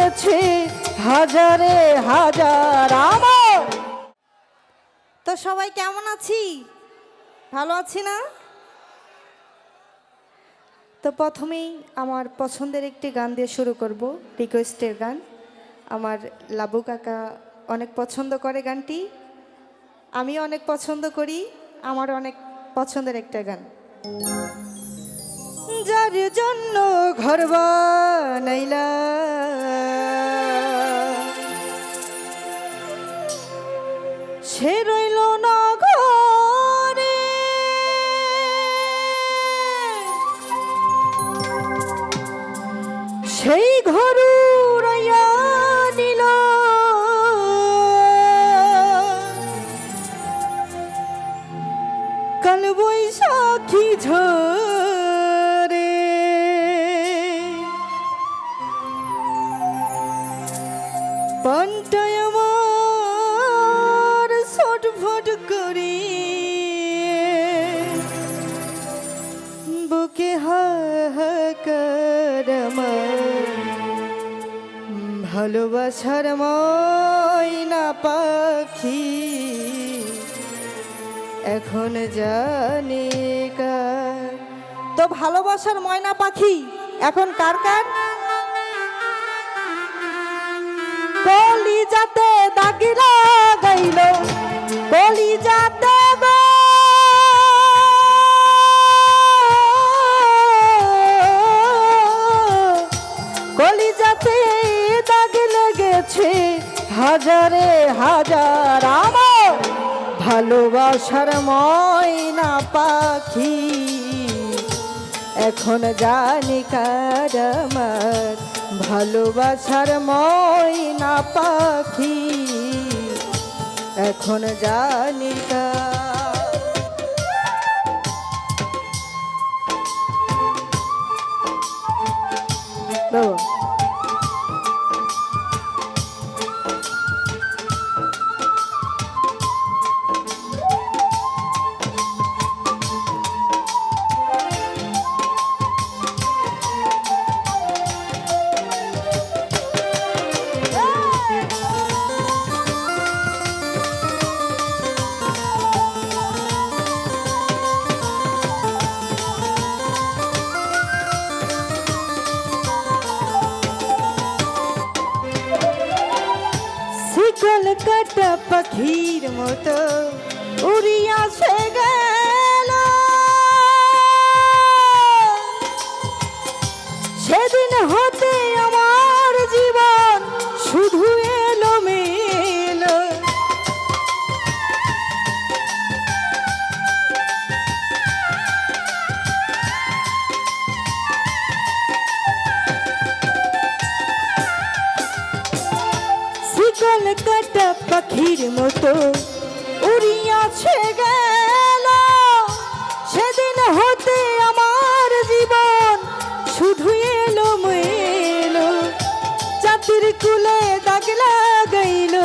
গেছে হাজারে হাজার আমার। তো সবাই কেমন আছি? ভালো আছি না? তো প্রথমেই আমার পছন্দের একটি গান দিয়ে শুরু করব, রিকোয়েস্টের গান। আমার লাবু কাকা অনেক পছন্দ করে গানটি, আমি অনেক পছন্দ করি, আমার অনেক পছন্দের একটা গান। যার জন্য ঘর বানাইলা সে রইল না ঘরে, সেই ঘর উড়াইয়া নিল কাল বৈশাখী ঝরে। পান্টায় আমার ছটফট করে বুকে হাহাকার আমার ভালোবাসার ময়না পাখি এখন জানি কার। তো ভালোবাসার ময়না পাখি এখন কার কার? কলিজাতে দাগ লাগাইল, কলিজাতে গো কলিজাতে দাগ লেগেছে হাজারে হাজার আমার ভালোবাসার ময়না পাখি এখন জানি কার আমার ভালোবাসার ময়না পাখি এখন জানি কার। কলকাতা পাখির মতো উড়িয়া সে গেল, সেদিন হতে আমার জীবন শুধু এলো মেলো। কলকাতা পাখির মতো উড়িয়াছে গেল, সেদিন হতে আমার জীবন শুধু এলো মেলো। জাতির কুলে দাগ লাগাইল,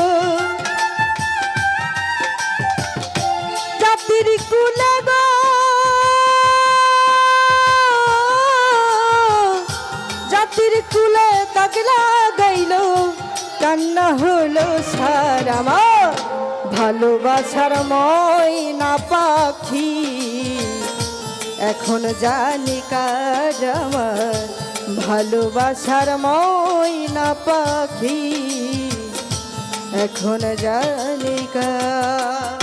জাতির কুলে গো জাতির কুলে দাগ লাগাইল কান্না হলো সার আমার ভালোবাসার ময়না পাখি এখন জানি কার আমার ভালোবাসার ময়না পাখি এখন জানি কার।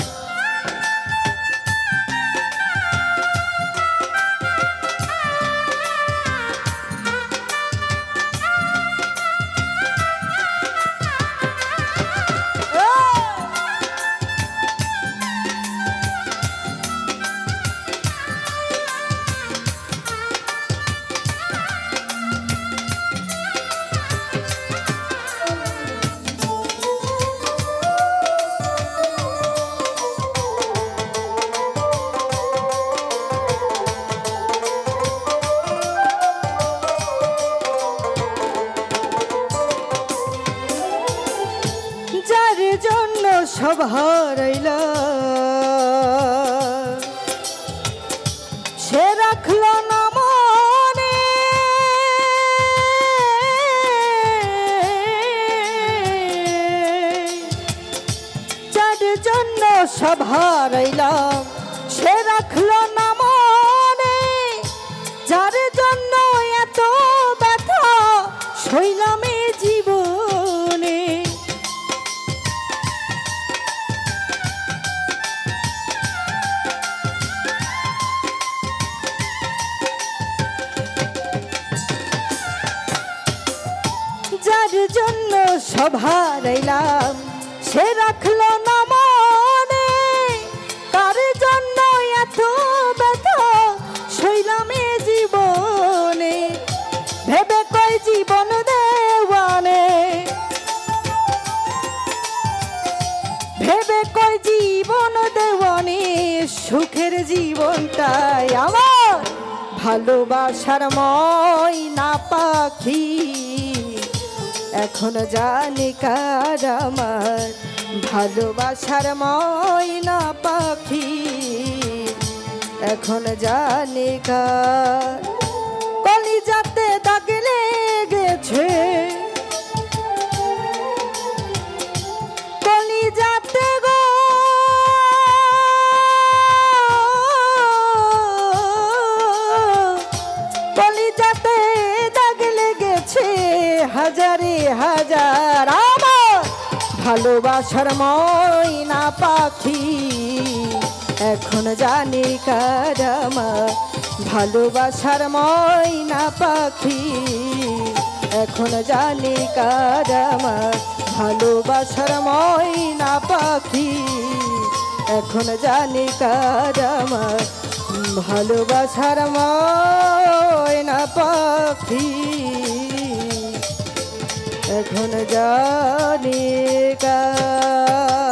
সব হারাইল সে রাখল না মনে সব হারাইলাম সে রাখলো না মনে, যার জন্য এত ব্যথা সইলাম এ জীবনে। যার জন্য সব হারাইলাম সে রাখলো না মনে, কার জন্য এত ব্যথা সইলাম এ জীবনে। ভেবে কই জীবন দেওয়ানে, ভেবে কই জীবন দেওয়ানে, সুখের জীবনটাই আমার ভালোবাসার ময়না পাখি। এখন জানি কার আমার ভালোবাসার ময়না পাখি, এখন জানি কার। কলিজাতে দাগ লেগেছে, কলিজাতে গো কলিজাতে দাগ লেগেছে হাজারে হাজার আমার ভালোবাসার ময়না পাখি। এখন জানি কার আমার ভালোবাসার ময়না পাখি, এখন জানি কার আমার ভালোবাসার ময়না পাখি, এখন জানি কার আমার ভালোবাসার ময়না পাখি, এখন জানি কার।